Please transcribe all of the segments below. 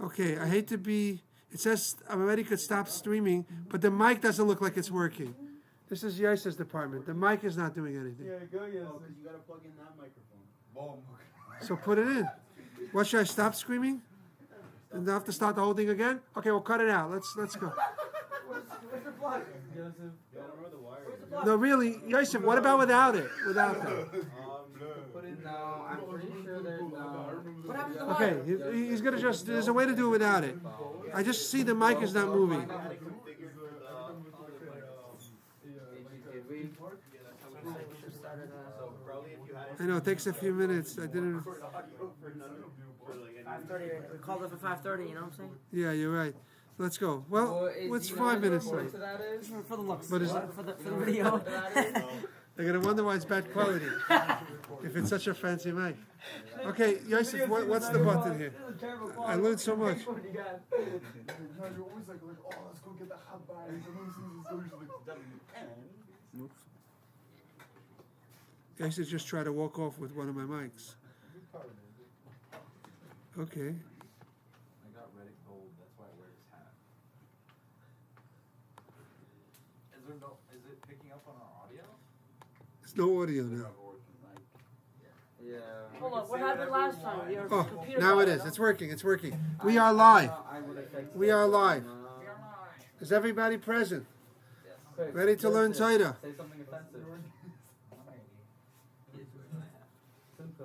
Okay, I hate to be. It says I'm already could stop streaming, but the mic doesn't look like it's working. This is Yaisa's department. The mic is not doing anything. Yeah, go, yes. Oh, because you gotta plug in that microphone. So put it in. What, should I stop screaming? And I have to start the whole thing again? Okay, we'll cut it out. Let's go. Where's the plug? Joseph. Yeah, I don't know where the wire is. No, really, Yosef, what about without it? Without that? Put in, No, I'm pretty sure that. What happened to the Okay, wire? he's gonna just. There's a way to do it without it. I just see the mic is not moving. Did we? So probably if you had I know it takes a few minutes. I didn't. 5:30. We called it for 5:30. You know what I'm saying? Yeah, you're right. Let's go. Well, it's 5 minutes late. For the looks. But is- for the video. They're gonna wonder why it's bad quality. If it's such a fancy mic. Okay, Yosef, what's the button here? I learned so much. You're always like, oh, let's go get the hot buys. Yosef just tried to walk off with one of my mics. Okay. I got Reddit Gold, that's why I wear this hat. Is it picking up on our audio? There's no audio now. Yeah. Hold on. What happened last time? Your Oh, computer now it died, is. huh? It's working. It's working. We are live. I would have fixed We it. are live. We are live. Is everybody present? Quick, Ready to learn Joseph, Torah? Say something offensive. Simcha.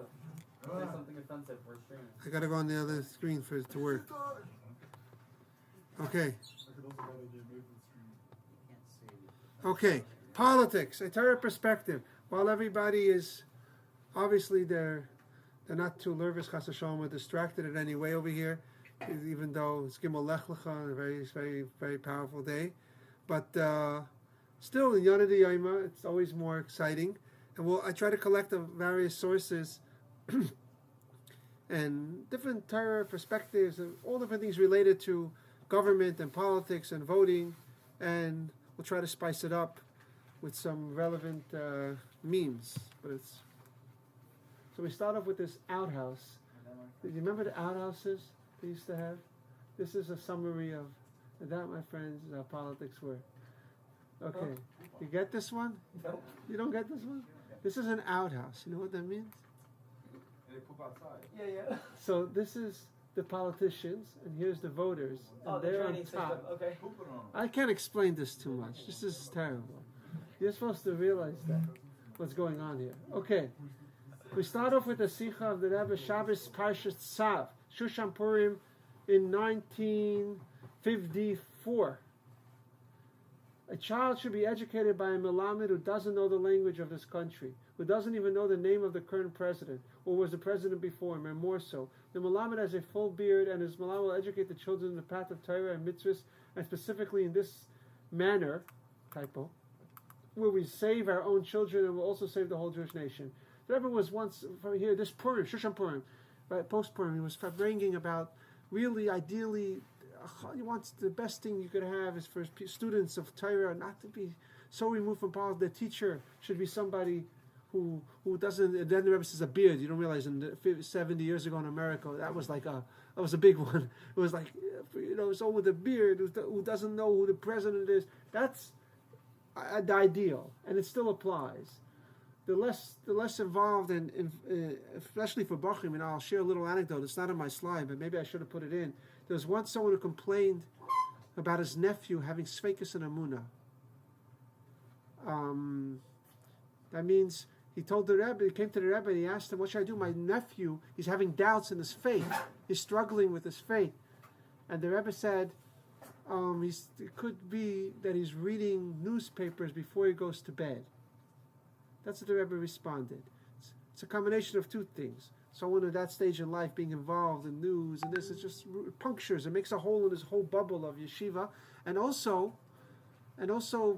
Say something offensive for streaming. I gotta go on the other screen for it to work. Okay. Okay. Politics, a Torah perspective. While everybody is obviously they're not too nervous, chas v'shalom, or distracted in any way over here, even though it's Gimel Lech Lecha, a very, very, very powerful day. But still, in Yonah D'Yoma, it's always more exciting. And I try to collect the various sources and different Torah perspectives and all different things related to government and politics and voting, and we'll try to spice it up with some relevant memes. But so we start off with this outhouse. Do you remember the outhouses they used to have? This is a summary of that, my friends, is how politics work. Okay, you get this one? You don't get this one? This is an outhouse. You know what that means? And they poop outside. Yeah. So this is the politicians, and here's the voters, and Oh, the they're on training system. top. Okay. Pooping on them. I can't explain this too much. This is terrible. You're supposed to realize that, what's going on here. Okay, we start off with the Sikha of the Rebbe Shabbos Parshat Tzav, Shushan Purim, in 1954. A child should be educated by a Melamed who doesn't know the language of this country, who doesn't even know the name of the current president, or was the president before him, and more so. The Melamed has a full beard, and his Melamed will educate the children in the path of Torah and mitzvahs, and specifically in this manner, typo, where we save our own children and will also save the whole Jewish nation. The Rebbe was once, from here, this Purim, Shushan Purim, right, post-Purim, he was bringing about, really, ideally, he wants the best thing you could have is for students of Torah not to be so removed from politics. The teacher should be somebody who doesn't. And then the Rebbe says a beard. You don't realize in the 70 years ago in America that was like that was a big one. It was like someone with a beard who doesn't know who the president is. That's the ideal, and it still applies. The less involved, and especially for Bachim, and I'll share a little anecdote. It's not on my slide, but maybe I should have put it in. There was once someone who complained about his nephew having Sveikus and Amunah. That means he told the Rebbe, he came to the Rebbe and he asked him, what should I do? My nephew, he's having doubts in his faith. He's struggling with his faith. And the Rebbe said, it could be that he's reading newspapers before he goes to bed. That's what the Rebbe responded. It's a combination of two things. Someone at that stage in life being involved in news and this, it just punctures, it makes a hole in this whole bubble of yeshiva. And also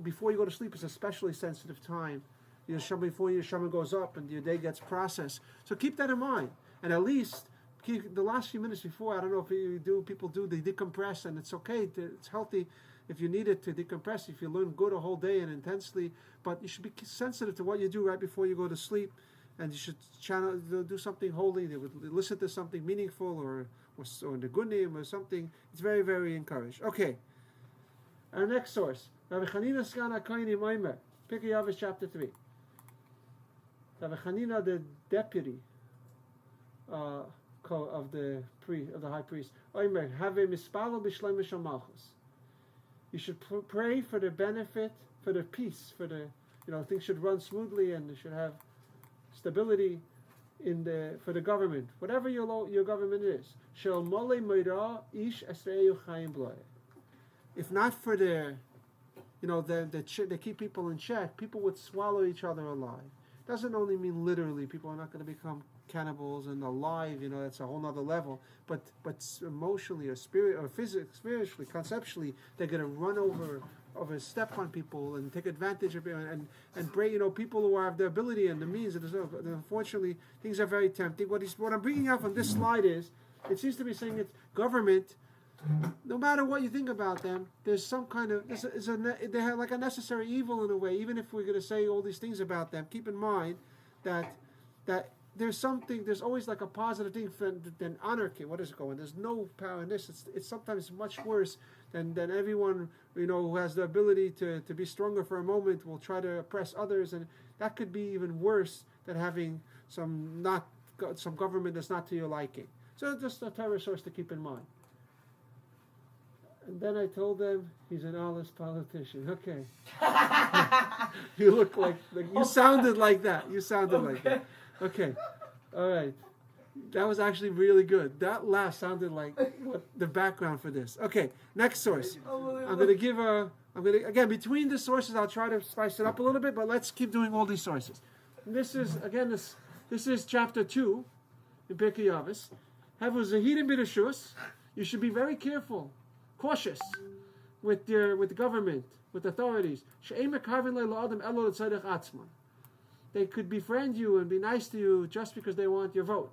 before you go to sleep, it's a especially sensitive time. Before your Yeshama goes up and your day gets processed. So keep that in mind. And at least the last few minutes before, I don't know if people do, they decompress, and it's okay, it's healthy if you need it to decompress, if you learn good a whole day and intensely, but you should be sensitive to what you do right before you go to sleep, and you should do something holy. They would listen to something meaningful or Negunim or something. It's very, very encouraged. Okay. Our next source. Rabbi Chanina Sgan HaKohanim Omer. Pirkei Avos chapter 3. Rabbi Chanina, the deputy of the high priest. Omer, have a mispalo b'shleim malchus. You should pray for the benefit, for the peace, for the things should run smoothly and they should have stability for the government, whatever your government is. Shel mole meira ish esreyu chayim bloye. If not for they keep people in check, people would swallow each other alive. Doesn't only mean literally, people are not going to become cannibals and alive, that's a whole other level, but emotionally or spiritually, conceptually, they're going to run over, step on people and take advantage of it and break, people who have the ability and the means. Unfortunately, things are very tempting. What I'm bringing out from this slide is, it seems to be saying it's government. No matter what you think about them, there's some kind of they have like a necessary evil in a way. Even if we're going to say all these things about them, keep in mind that there's always like a positive thing than anarchy. What is it going? There's no power in this. It's sometimes much worse than everyone who has the ability to be stronger for a moment will try to oppress others, and that could be even worse than having some government that's not to your liking. So just a Torah source to keep in mind. And then I told them he's an honest politician. Okay. You look like you sounded like that. You sounded like that. Okay. All right. That was actually really good. That last sounded like the background for this. Okay. Next source. I'm going to again, between the sources, I'll try to spice it up a little bit, but let's keep doing all these sources. And this is chapter 2 in Pirkei Avos. Have a zahirim b'reshus. You should be very careful, cautious with the government, with authorities. They could befriend you and be nice to you just because they want your vote.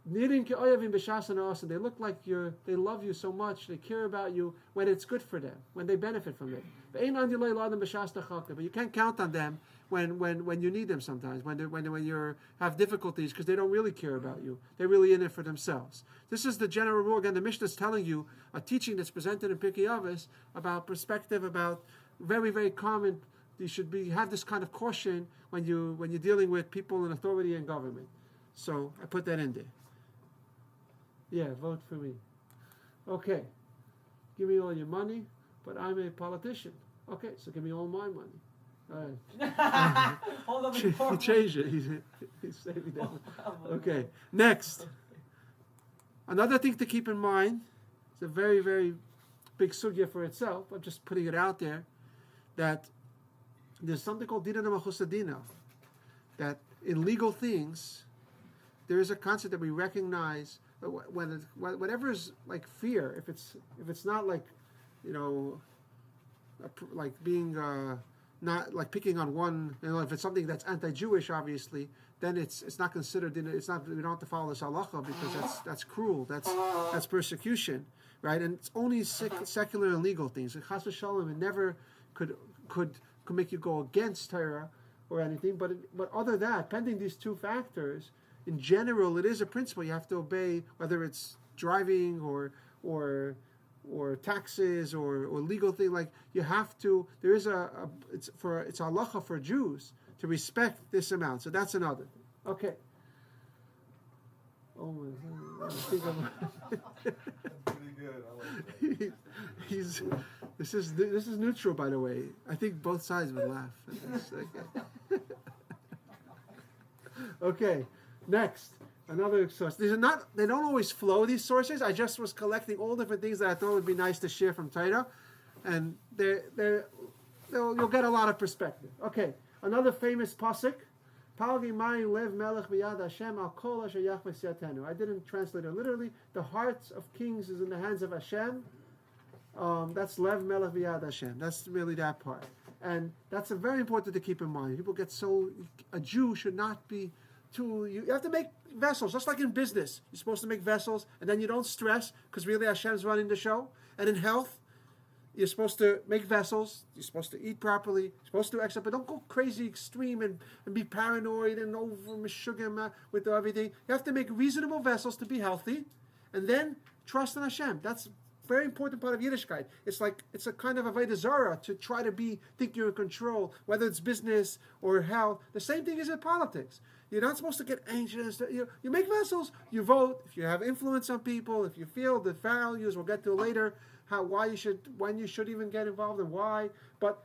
They look like they love you so much, they care about you when it's good for them, when they benefit from it. But you can't count on them when you need them sometimes, when you have difficulties, because they don't really care about you. They're really in it for themselves. This is the general rule. Again, the Mishnah is telling you a teaching that's presented in Pirkei Avos about perspective, about very, very common. You should have this kind of caution when you're dealing with people in authority and government. So I put that in there. Yeah, vote for me. Okay, give me all your money, but I'm a politician. Okay, so give me all my money. All right. Hold on. He changed it. He's saving that. Okay, next. Another thing to keep in mind, it's a very, very big sugya for itself. I'm just putting it out there, that there's something called dina d'machusadina, that in legal things, there is a concept that we recognize when whatever is like fear, if it's not like, like being not like picking on one, if it's something that's anti-Jewish, obviously, then it's not considered. It's not. We don't have to follow this halacha because that's cruel. That's persecution, right? And it's only secular and legal things. Chas v'shalom, it never could make you go against Torah or anything. But other than that, pending these two factors, in general, it is a principle you have to obey, whether it's driving or taxes or legal thing. Like you have to. There is it's halacha for Jews to respect this amount. So that's another. Okay. Oh my God! I think That's pretty good. I like that. This is neutral, by the way. I think both sides would laugh. Okay. Next, another source. They don't always flow, these sources. I just was collecting all different things that I thought would be nice to share from Torah, and you'll get a lot of perspective. Okay, another famous pasuk. Lev melech b'yad Hashem al kol asher yachveh siyatenu. I didn't translate it literally. The hearts of kings is in the hands of Hashem. That's Lev melech b'yad Hashem. That's really that part, and that's very important to keep in mind. People get a Jew should not be. You have to make vessels, just like in business. You're supposed to make vessels, and then you don't stress, because really Hashem's running the show. And in health, you're supposed to make vessels. You're supposed to eat properly. You're supposed to do extra, but don't go crazy extreme and be paranoid and over meshugim with everything. You have to make reasonable vessels to be healthy, and then trust in Hashem. That's a very important part of Yiddishkeit. It's a kind of avodah zarah to try to think you're in control, whether it's business or health. The same thing is in politics. You're not supposed to get anxious. You make vessels. You vote. If you have influence on people, if you feel the values, we'll get to later. When you should even get involved and why.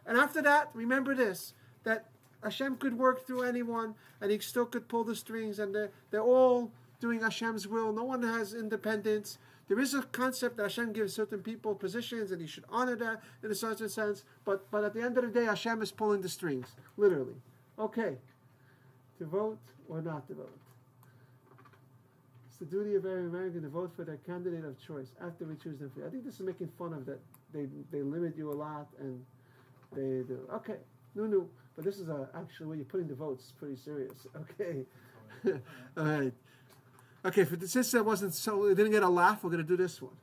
And after that, remember this, that Hashem could work through anyone and He still could pull the strings, and they're all doing Hashem's will. No one has independence. There is a concept that Hashem gives certain people positions and He should honor that in a certain sense. But at the end of the day, Hashem is pulling the strings, literally. Okay, to vote or not to vote. It's the duty of every American to vote for their candidate of choice after we choose them free. I think this is making fun of that. They limit you a lot and they do. Okay, no. But this is actually where you're putting the votes. It's pretty serious. Okay. All right. Okay, since it didn't get a laugh, we're going to do this one.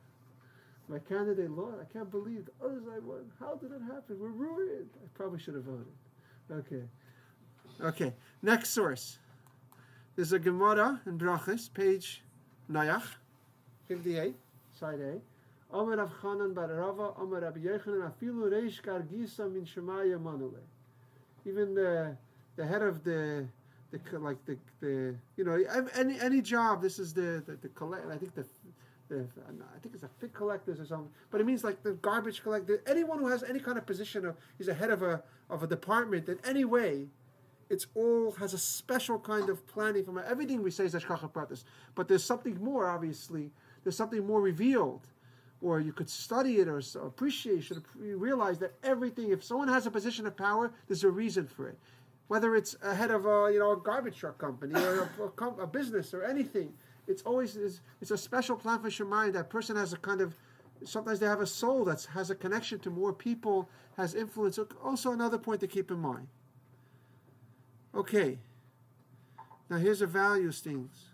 My candidate, Lord, I can't believe the others I won. How did it happen? We're ruined. I probably should have voted. Okay. Next source. There's a Gemara in Brachos, page Nayach, 58, side A. Omer Rav Chanan bar Rava, Omer Rabbi Yochanan, afilu reish gargisa min Shemaya manule. Even the head of the any job. This is the collect. I think I think it's a fig collectors or something. But it means like the garbage collector. Anyone who has any kind of position is a head of a department in any way. It's all has a special kind of planning from everything we say is Hashgacha Pratis. But there's something more, obviously. There's something more revealed. Or you could study it or appreciate, you should realize that everything, if someone has a position of power, there's a reason for it. Whether it's a head of a garbage truck company or a business or anything, it's a special plan for Shemayim. That person has a kind of, sometimes they have a soul that has a connection to more people, has influence. Also another point to keep in mind. Okay, now here's a values things.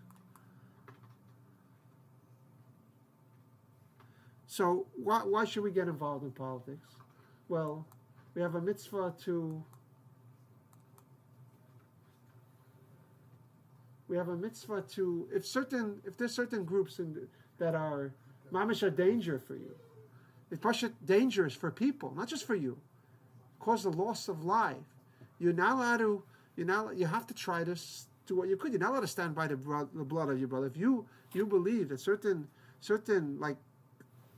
So why should we get involved in politics? Well, we have a mitzvah to. If there's certain groups that are mamish a danger for you, if Pasha dangerous for people, not just for you, cause the loss of life, you're not allowed to. You have to try to do what you could. You're not allowed to stand by the blood of your brother. If you believe that certain like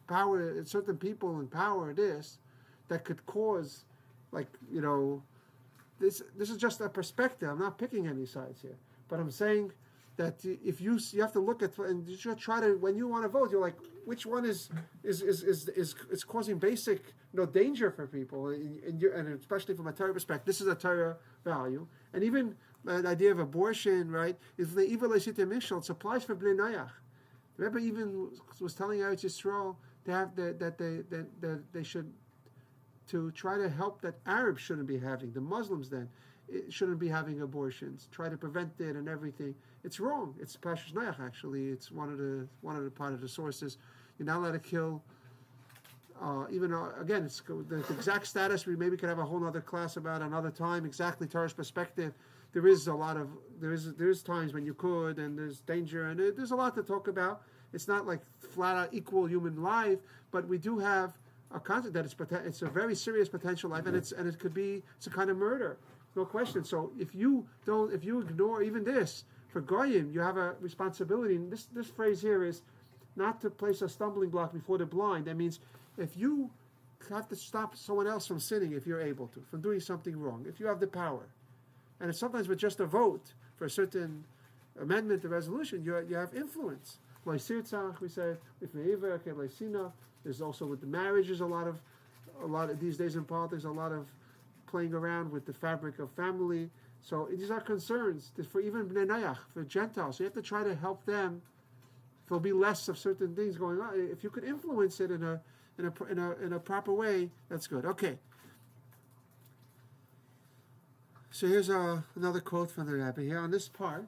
power, certain people in power, that could cause, this is just a perspective. I'm not picking any sides here, but I'm saying that if you have to look at, and you should try to, when you want to vote, you're like, which one is causing basic danger for people, and especially from a Torah perspective. This is a Torah value, and even the idea of abortion, right? If the evil it applies for Bnei Noach. The Rebbe even was telling Eretz Yisrael that they should to try to help that Arabs shouldn't be having, the Muslims then shouldn't be having abortions, try to prevent it and everything. It's wrong. It's Pashas Noach actually. It's one of the part of the sources. You're not allowed to kill. Again, it's the exact status. We maybe could have a whole other class about another time. Exactly Torah's perspective. There is times when you could, and there's danger, and there's a lot to talk about. It's not like flat out equal human life, but we do have a concept that it's a very serious potential life, and it's a kind of murder, no question. So if you ignore even this for goyim, you have a responsibility. And this phrase here is not to place a stumbling block before the blind. That means if you have to stop someone else from sinning, if you're able to, from doing something wrong, if you have the power, and it's sometimes with just a vote for a certain amendment or resolution, you have influence. We say there's also with the marriages a lot of these days in politics, a lot of playing around with the fabric of family. So these are concerns for even Bnei Noach, for Gentiles. So you have to try to help them. There'll be less of certain things going on. If you could influence it in a proper way, that's good. Okay. So here's another quote from the Rebbe here on this part.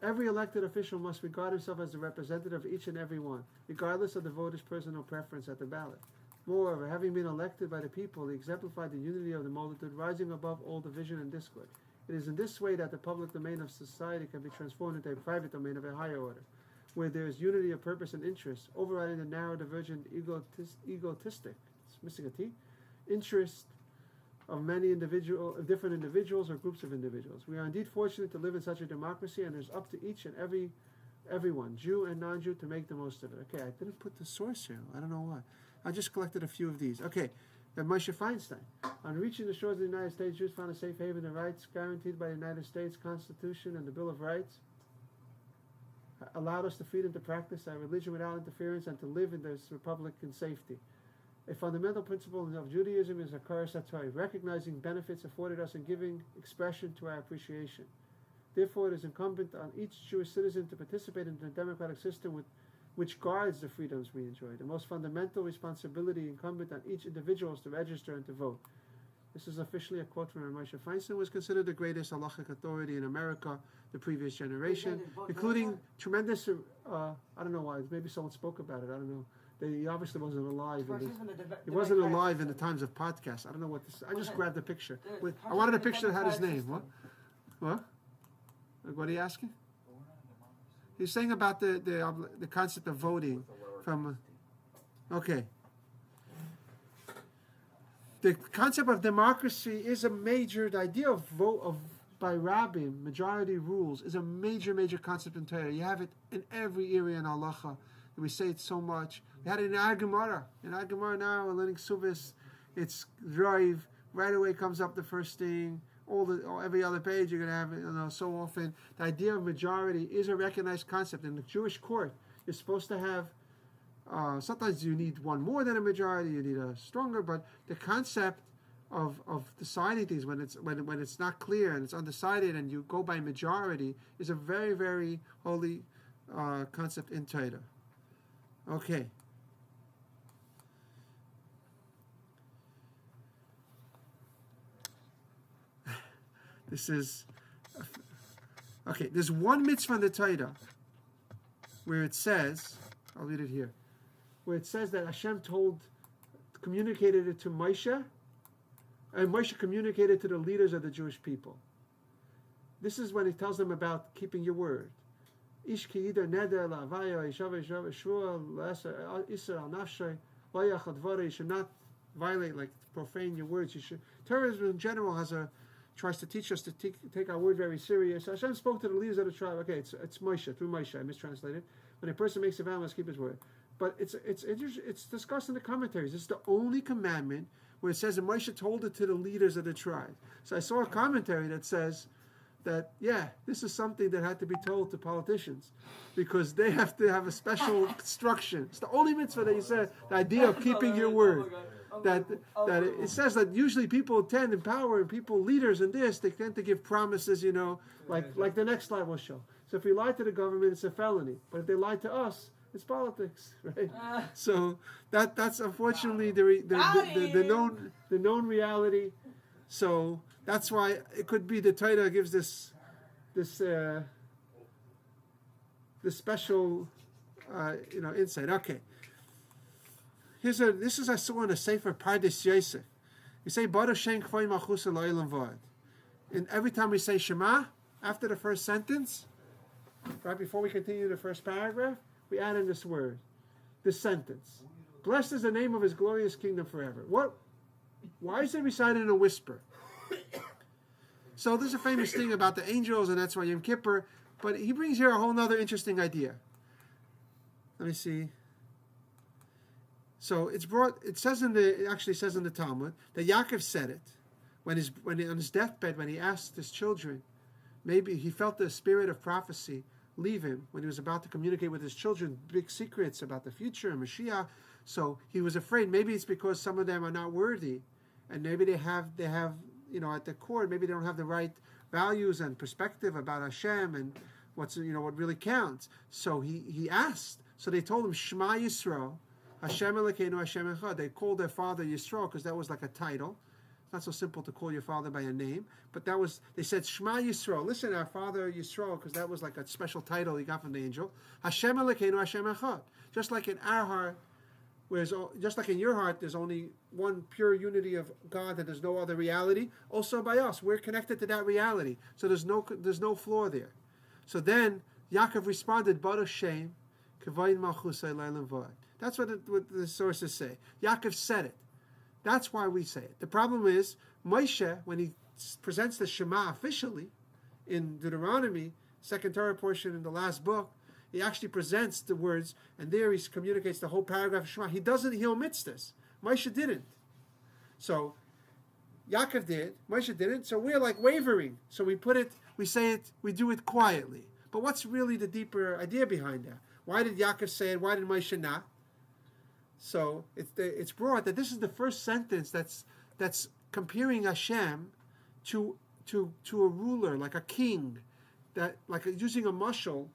Every elected official must regard himself as the representative of each and every one, regardless of the voter's personal preference at the ballot. Moreover, having been elected by the people, he exemplified the unity of the multitude, rising above all division and discord. It is in this way that the public domain of society can be transformed into a private domain of a higher order, where there is unity of purpose and interest, overriding the narrow, divergent, egotistic, it's missing a T, interest of different individuals or groups of individuals. We are indeed fortunate to live in such a democracy, and it is up to each and everyone, Jew and non-Jew, to make the most of it. Okay, I didn't put the source here. I don't know why. I just collected a few of these. Okay, Moshe Feinstein. On reaching the shores of the United States, Jews found a safe haven. The rights guaranteed by the United States Constitution and the Bill of Rights allowed us the freedom to practice our religion without interference and to live in this republic in safety. A fundamental principle of Judaism is hakara satori, recognizing benefits afforded us and giving expression to our appreciation. Therefore, it is incumbent on each Jewish citizen to participate in the democratic system which guards the freedoms we enjoy. The most fundamental responsibility incumbent on each individual is to register and to vote. This is officially a quote from Moshe Feinstein, was considered the greatest halachic authority in America the previous generation, including tremendous, I don't know why, maybe someone spoke about it, I don't know. He obviously wasn't alive. He wasn't alive in the times of podcasts. I don't know what this. I just grabbed a picture. I wanted a picture that had his name. What? What are you asking? He's saying about the concept of voting from. Okay. The concept of democracy is a major. The idea of vote by rabbim, majority rules, is a major concept in Torah. You have it in every area in halacha. We say it so much. We had it in our Gemara. In our Gemara now, we're learning Suvis. It's drive. Right away comes up the first thing. Every other page you're going to have it, so often. The idea of majority is a recognized concept. In the Jewish court, you're supposed to have, sometimes you need one more than a majority, you need a stronger, but the concept of deciding things when it's not clear and it's undecided and you go by majority is a very, very holy concept in Torah. Okay. This is okay. There's one mitzvah in the Torah where it says, I'll read it here, where it says that Hashem communicated it to Moshe, and Moshe communicated to the leaders of the Jewish people. This is when he tells them about keeping your word. Ish ki either neder la'avaya, yishava shua, isser al nafshay, lo'yach advara. You should not violate, like profane your words. You should. Terrorism in general tries to teach us to take our word very serious. Hashem spoke to the leaders of the tribe. Okay, it's Moshe, through Moshe. I mistranslated. When a person makes a vow, must keep his word. But it's discussed in the commentaries. It's the only commandment where it says that Moshe told it to the leaders of the tribe. So I saw a commentary that says that, this is something that had to be told to politicians because they have to have a special instruction. It's the only mitzvah that you said, the idea of keeping your word. That it says that usually people tend in power and people leaders in this, they tend to give promises, like the next slide will show. So if we lie to the government, it's a felony. But if they lie to us, it's politics, right? So that's unfortunately the known reality. So that's why it could be the Torah gives this special insight. Okay. This is I saw in a Sefer Pardes Yosef. You say Baruch Shem Kvoy Malchus Eloheim V'ad. And every time we say Shema, after the first sentence, right before we continue the first paragraph, we add in this word, this sentence. Blessed is the name of his glorious kingdom forever. Why is it recited in a whisper? So there's a famous thing about the angels, and that's why Yom Kippur, but he brings here a whole other interesting idea. Let me see. So it actually says in the Talmud that Yaakov said it when on his deathbed, when he asked his children, maybe he felt the spirit of prophecy leave him when he was about to communicate with his children big secrets about the future and Mashiach. So he was afraid. Maybe it's because some of them are not worthy, and maybe they have at the core, maybe they don't have the right values and perspective about Hashem and what really counts. So he asked. So they told him Shema Yisrael. Hashem Elokeinu Hashem Echad. They called their father Yisrael because that was like a title. It's not so simple to call your father by a name, but they said Shema Yisrael. Listen, our father Yisrael, because that was like a special title he got from the angel. Hashem Elokeinu Hashem Echad. Just like in our heart, Whereas, just like in your heart, there's only one pure unity of God, and there's no other reality. Also by us, we're connected to that reality. So there's no flaw there. So then Yaakov responded, Baruch Shem, Kavod Malchusay Leilam V'ad. That's what the sources say. Yaakov said it. That's why we say it. The problem is, Moshe, when he presents the Shema officially in Deuteronomy, second Torah portion in the last book, he actually presents the words, and there he communicates the whole paragraph of Shema. He omits this. Moshe didn't. So Yaakov did, Moshe didn't, so we're like wavering. So we say it, we do it quietly. But what's really the deeper idea behind that? Why did Yaakov say it? Why did Moshe not? So it's brought that this is the first sentence that's comparing Hashem to a ruler, like a king, that like using a mashal,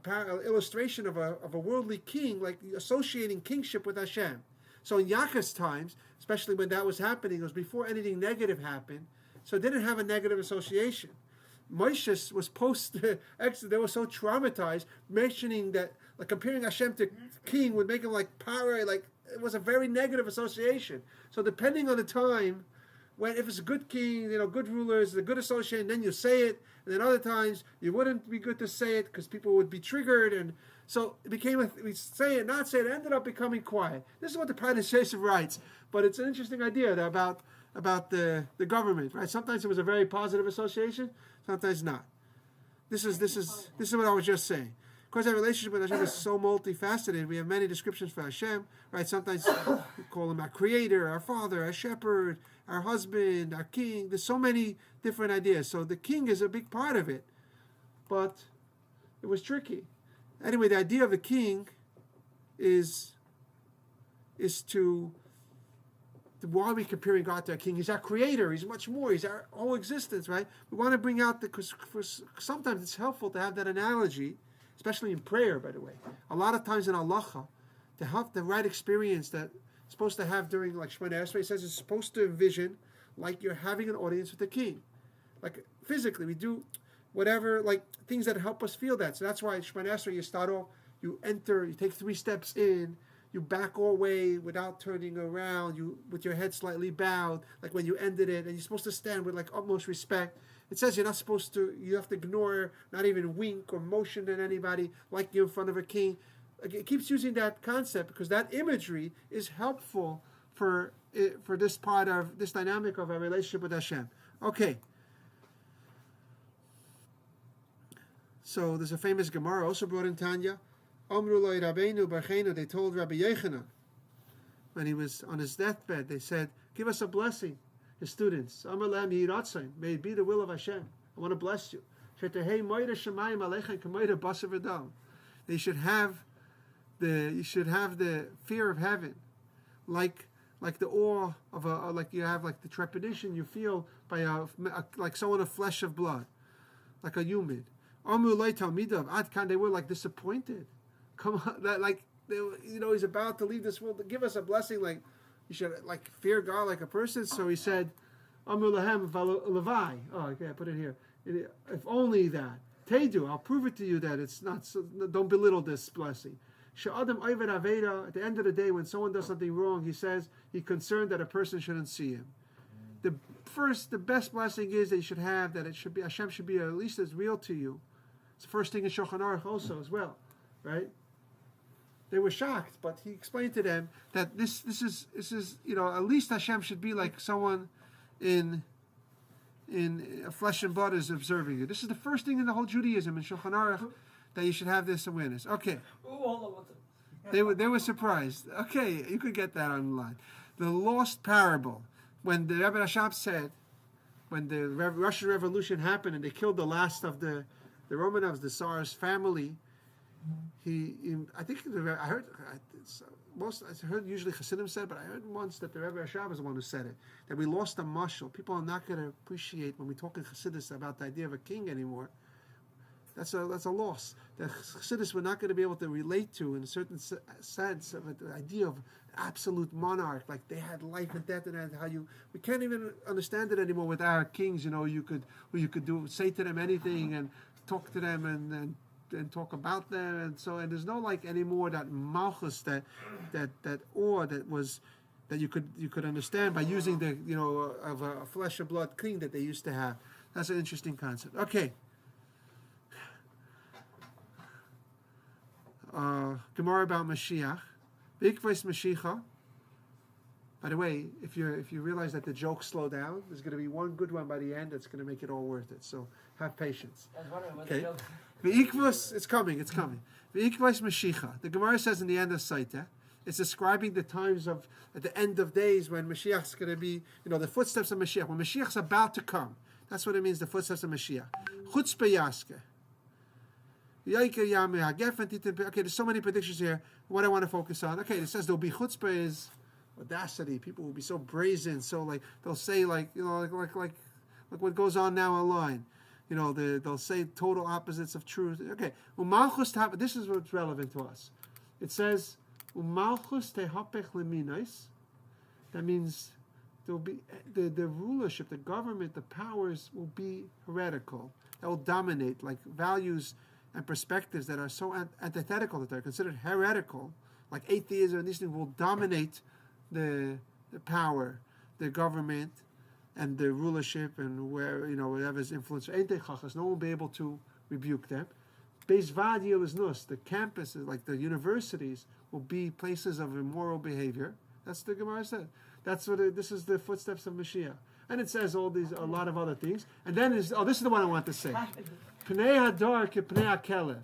an illustration of a worldly king, like associating kingship with Hashem. So in Yaakov's times, especially when that was happening, it was before anything negative happened, so it didn't have a negative association. Moshe was they were so traumatized, mentioning that, like comparing Hashem to king would make him like para, like it was a very negative association. So depending on the time, if it's a good king, good rulers, a good association, then you say it, and then other times it wouldn't be good to say it because people would be triggered, and so it became we say it, not say it, ended up becoming quiet. This is what the Pradesheshev writes, but it's an interesting idea about the government, right? Sometimes it was a very positive association, sometimes not. This is what I was just saying. Of course, our relationship with Hashem is so multifaceted. We have many descriptions for Hashem, right? Sometimes we call him our creator, our father, our shepherd, our husband, our king. There's so many different ideas. So the king is a big part of it, but it was tricky. Anyway, the idea of the king is to why are we comparing God to a king? He's our creator. He's much more. He's our whole existence, right? We want to bring out because sometimes it's helpful to have that analogy, especially in prayer, by the way. A lot of times in halacha, to have the right experience that it's supposed to have during, like Shemona Esrei says, it's supposed to envision like you're having an audience with the king. Like physically, we do whatever, like things that help us feel that. So that's why Shemona Esrei, you start off, you enter, you take 3 steps in, you back all the way without turning around, you with your head slightly bowed, like when you ended it, and you're supposed to stand with like utmost respect. It says you have to ignore, not even wink or motion at anybody, like you're in front of a king. It keeps using that concept because that imagery is helpful for this part of this dynamic of our relationship with Hashem. Okay. So there's a famous Gemara also brought in Tanya. Amru lo Rabbeinu Barcheinu, they told Rabbi Yechanan when he was on his deathbed, they said, give us a blessing, his students. Amar lahem yehi ratzon, may it be the will of Hashem. I want to bless you. Shetehei moira shemayim aleichem k'moira basar v'dam. You should have the fear of heaven, like the awe of like you have like the trepidation you feel by like someone of flesh of blood, like a human. Amru lo talmidav ad kan, they were like disappointed. Come on, that like he's about to leave this world. Give us a blessing, like you should like fear God like a person. So he said, Amru lahem levai. Oh, okay, I put it here. If only that. Tedu, I'll prove it to you that it's not. So, don't belittle this blessing. Sha'adam ayved aveda. At the end of the day, when someone does something wrong, he says he's concerned that a person shouldn't see him. The best blessing is that you should have that it should be Hashem should be at least as real to you. It's the first thing in Shulchan Aruch also as well, right? They were shocked, but he explained to them that this is at least Hashem should be like someone in flesh and blood is observing you. This is the first thing in the whole Judaism in Shulchan Aruch that you should have this awareness. Okay, they were surprised. Okay, you could get that online. The lost parable, when the Rebbe Rashab said, when the Russian Revolution happened and they killed the last of the Romanovs, the Tsar's family. I heard usually Hasidim said, but I heard once that the Rebbe Rashab is the one who said it, that we lost a mashal. People are not going to appreciate when we talk in Chassidus about the idea of a king anymore. That's a loss. That Chassidus were not going to be able to relate to in a certain sense of the idea of absolute monarch, like they had life and death, and we can't even understand it anymore with our kings. You could say to them anything and talk to them and and talk about them, and there's no like anymore that malchus, that awe that you could understand by using the of a flesh and blood king that they used to have. That's an interesting concept. Okay. Gemara about Mashiach. Bikvais Mashiach. By the way, if you realize that the jokes slow down, there's going to be one good one by the end that's going to make it all worth it. So have patience. Okay. V'ikvus, it's coming. V'ikvus Mashiach. The Gemara says in the end of Saita, it's describing the times of at the end of days when Mashiach's going to be, the footsteps of Mashiach. When Mashiach's about to come, that's what it means. The footsteps of Mashiach. Chutzpah Yaske. Okay, there's so many predictions here. What I want to focus on. Okay, it says there'll be chutzpah is audacity. People will be so brazen, so like they'll say like what goes on now online. They'll say total opposites of truth. Okay, umalchus. This is what's relevant to us. It says umalchus tehapech leminos. That means there will be the rulership, the government, the powers will be heretical. That will dominate, like values and perspectives that are so antithetical that they're considered heretical, like atheism and these things, will dominate the power, the government, and the rulership, and whatever's influence. No one will be able to rebuke them. The campuses, like the universities, will be places of immoral behavior. That's the Gemara said. That's what this is the footsteps of Mashiach. And it says a lot of other things. And then this is the one I want to say. Pnei hadar ke pnei hakelev.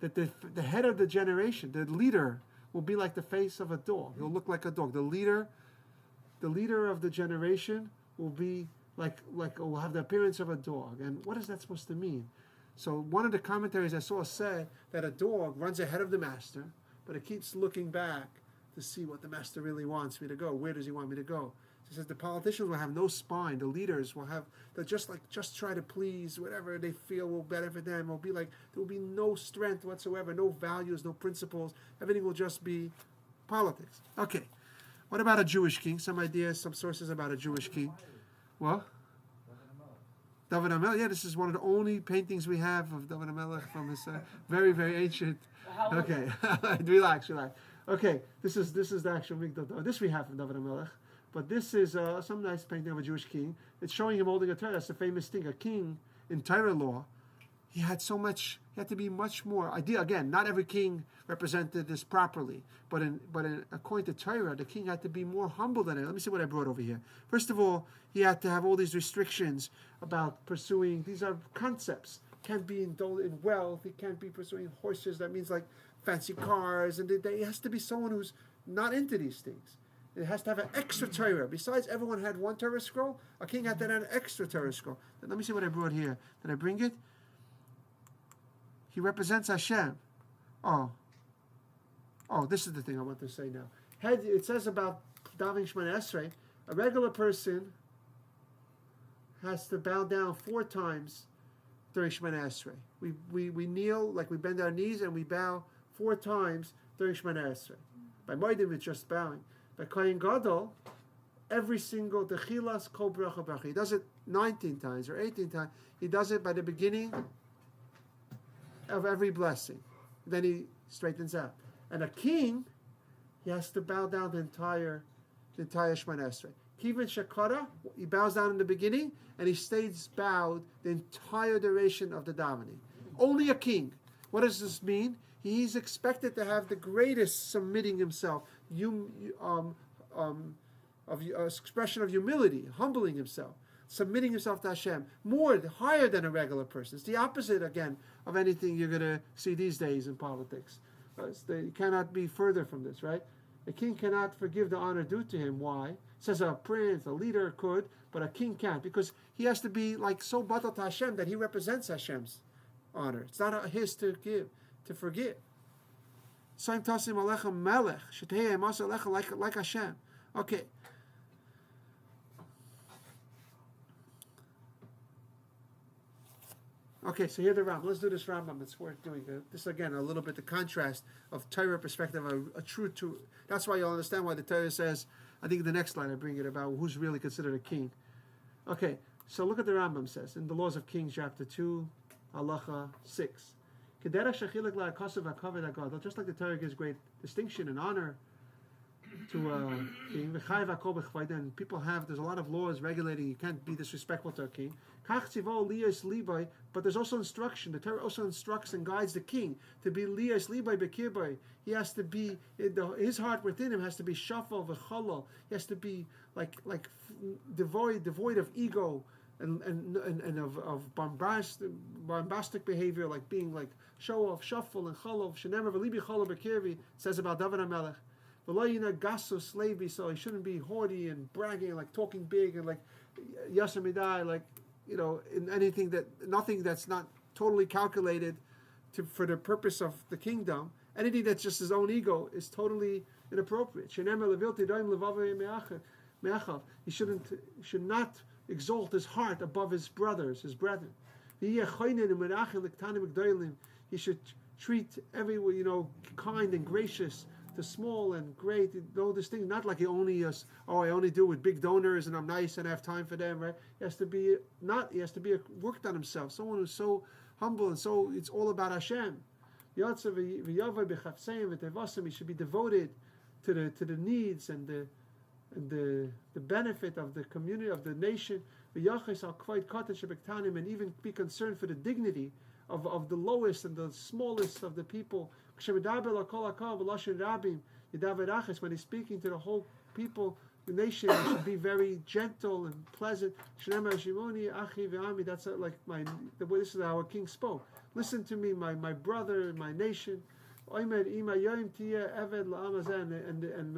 That the head of the generation, the leader, will be like the face of a dog. He'll look like a dog. The leader of the generation will be will have the appearance of a dog. And what is that supposed to mean? So one of the commentaries I saw said that a dog runs ahead of the master, but it keeps looking back to see what the master really wants me to go. Where does he want me to go? He says the politicians will have no spine. The leaders will have, they'll just try to please whatever they feel will benefit them. It'll be like there will be no strength whatsoever, no values, no principles. Everything will just be politics. Okay. What about a Jewish king? Some ideas, some sources about a Jewish king. What? David HaMelech. Yeah, this is one of the only paintings we have of David HaMelech from his very, very ancient. Okay, relax. Okay, this is the actual Migdal. This we have from David HaMelech. But this is some nice painting of a Jewish king. It's showing him holding a Torah. That's the famous thing. A king in Torah law, he had to be much more. Again, not every king represented this properly. But according to Torah, the king had to be more humble than it. Let me see what I brought over here. First of all, he had to have all these restrictions about pursuing. These are concepts. Can't be indulged in wealth. He can't be pursuing horses. That means like fancy cars. And he has to be someone who's not into these things. It has to have an extra Torah. Besides, everyone had one Torah scroll. A king had to have an extra Torah scroll. Let me see what I brought here. Did I bring it? He represents Hashem. Oh, this is the thing I want to say now. It says about davening Shemona Esrei, a regular person has to bow down 4 times during Shemona Esrei. We kneel, like we bend our knees, and we bow 4 times during Shemona Esrei. By Moedim, it's just bowing. By Kohen Gadol, every single Techilas Kol Bracha Bracha. He does it 19 times or 18 times. He does it by the beginning of every blessing. Then he straightens out. And a king, he has to bow down the entire Shemona Esrei. Kivin Shekara, he bows down in the beginning, and he stays bowed the entire duration of the davening. Only a king. What does this mean? He's expected to have the greatest submitting himself, expression of humility, humbling himself, submitting himself to Hashem, higher than a regular person. It's the opposite, again, of anything you're going to see these days in politics. You cannot be further from this, right? A king cannot forgive the honor due to him. Why? It says a prince, a leader could, but a king can't, because he has to be like so batal to Hashem that he represents Hashem's honor. It's not his to give, to forgive. Like Hashem. Okay. Okay, so here the Rambam. Let's do this Rambam. It's worth doing. This again, a little bit the contrast of Torah perspective, a true to. That's why you'll understand why the Torah says. I think the next line I bring it about who's really considered a king. Okay, so look at the Rambam says in the Laws of Kings, chapter 2, halacha 6. Just like the Torah gives great distinction and honor to being and people there's a lot of laws regulating you can't be disrespectful to a king. But there's also instruction. The Torah also instructs and guides the king to be liyas libai bekirbai. He has to be his heart within him has to be shafal v'chalal. He has to be like devoid of ego and of bombastic behavior, like being like show off, shuffle and chalov. Shenemer v'libi chalov bekirvi says about David HaMelech. V'lo gasus levi, so he shouldn't be haughty and bragging, like talking big and like yasser midai, like in nothing that's not totally calculated for the purpose of the kingdom. Anything that's just his own ego is totally inappropriate. He should not exalt his heart above his brothers, his brethren. He should treat everyone, kind and gracious to small and great. This thing, not like he only I only do with big donors and I'm nice and I have time for them, right? He has to be worked on himself. Someone who's so humble and so it's all about Hashem. He should be devoted to the needs and the benefit of the community, of the nation, and even be concerned for the dignity of the lowest and the smallest of the people. When he's speaking to the whole people, the nation, he should be very gentle and pleasant. That's this is how our king spoke. Listen to me, my brother, my nation. And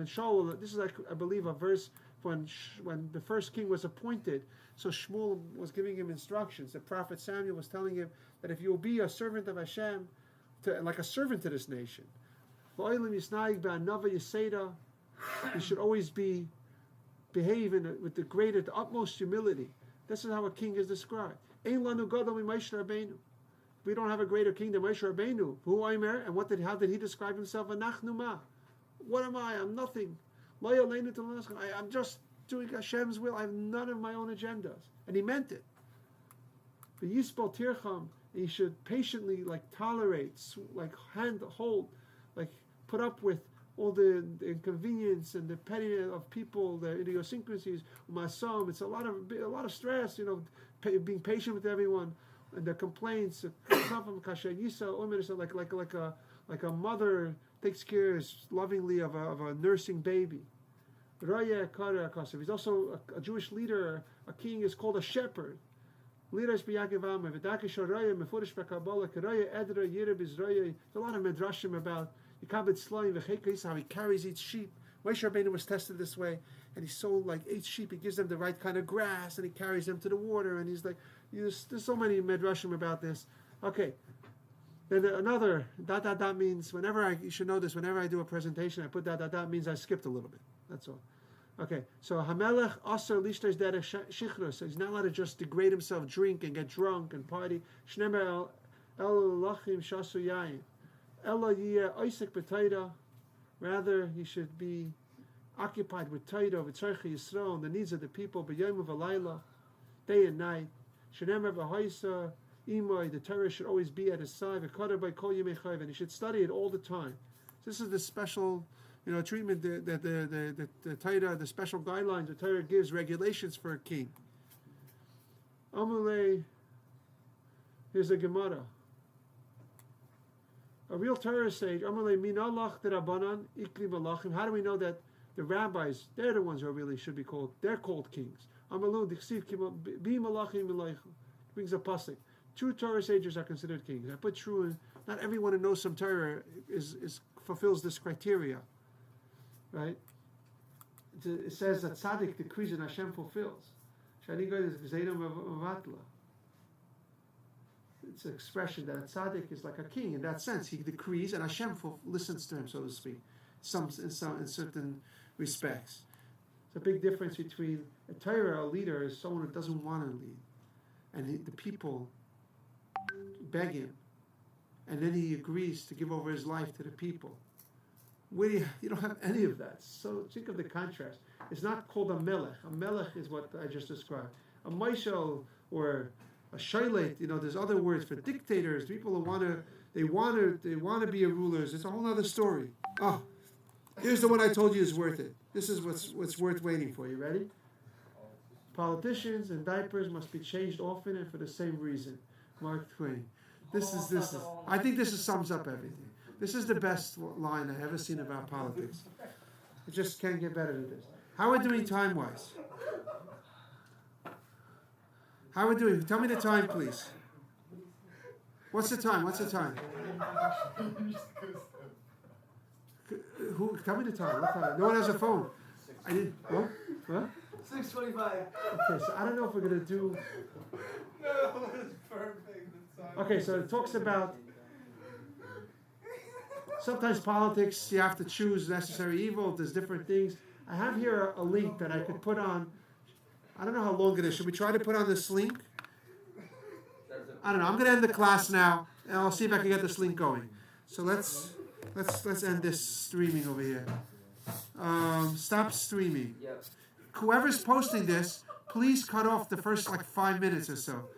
Shaul, this is like, I believe, a verse when the first king was appointed. So Shmuel was giving him instructions. The prophet Samuel was telling him that if you will be a servant of Hashem, like a servant to this nation, you should always behave with the utmost humility. This is how a king is described. We don't have a greater king than Moshe Rabbeinu. And how did he describe himself? What am I? I'm nothing. I'm just doing Hashem's will. I have none of my own agendas. And he meant it. He should patiently tolerate, hold, put up with all the inconvenience and the pettiness of people, the idiosyncrasies. It's a lot of stress, being patient with everyone. And the complaints, like a mother takes care lovingly of a nursing baby. He's also a Jewish leader. A king is called a shepherd. There's a lot of medrashim about how he carries each sheep. Moshe Rabbeinu was tested this way, and he sold each sheep. He gives them the right kind of grass, and he carries them to the water. And he's there's so many medrashim about this. Okay, then another that means you should know this. Whenever I do a presentation, I put that means I skipped a little bit. That's all. Okay, so Hamelech Aser Lishtes Derech Shichros. So he's not allowed to just degrade himself, drink and get drunk and party. Shnemer El Lachim Shasu Yayin. Ela Yeh Isaac B'Taida. Rather, he should be occupied with Taida, with Tzarchi Yisrael, and the needs of the people. B'Yom V'Layla, day and night. Shnemer B'Haisa Imoy. The Torah should always be at his side. V'Kadar by Kol Yemei Chayv, and he should study it all the time. This is the special. Treatment that the Torah, the special guidelines the Torah gives, regulations for a king. Amalei, here's a Gemara. A real Torah sage, Amalei minalach derabanan ikli malachim. How do we know that the rabbis, they're the ones who really should be called, they're called kings? Amalu diksiv bi malachim milaychim. Brings a pasuk. True Torah sages are considered kings. I put true in, not everyone who knows some Torah fulfills this criteria. Right? It says that tzaddik decrees and Hashem fulfills. It's an expression that a tzaddik is like a king. In that sense, he decrees and Hashem listens to him, so to speak. In certain respects. It's a big difference between a Torah, a leader, is someone who doesn't want to lead, and the people beg him, and then he agrees to give over his life to the people. You don't have any of that. So think of the contrast. It's not called a melech. A melech is what I just described. A maishal or a shailet, there's other words for dictators, people who want to They want to be a rulers. It's a whole other story. Oh, here's the one I told you is worth it. This is what's worth waiting for. You ready? Politicians and diapers must be changed often and for the same reason. Mark Twain. This is. I think this sums up everything. This is the best line I've ever seen about politics. It just can't get better than this. How are we doing time-wise? How are we doing? Tell me the time, please. What's the time? Who? Tell me the time. What time? No one has a phone. I didn't. What? 6:25. Okay, so I don't know if we're gonna do. No, it's perfect. Okay, so it talks about sometimes politics. You have to choose necessary evil. There's different things. I have here a link that I could put on. I don't know how long it is. Should we try to put on this link? I don't know. I'm going to end the class now, and I'll see if I can get this link going. So let's end this streaming over here. Stop streaming. Whoever's posting this, please cut off the first 5 minutes or so.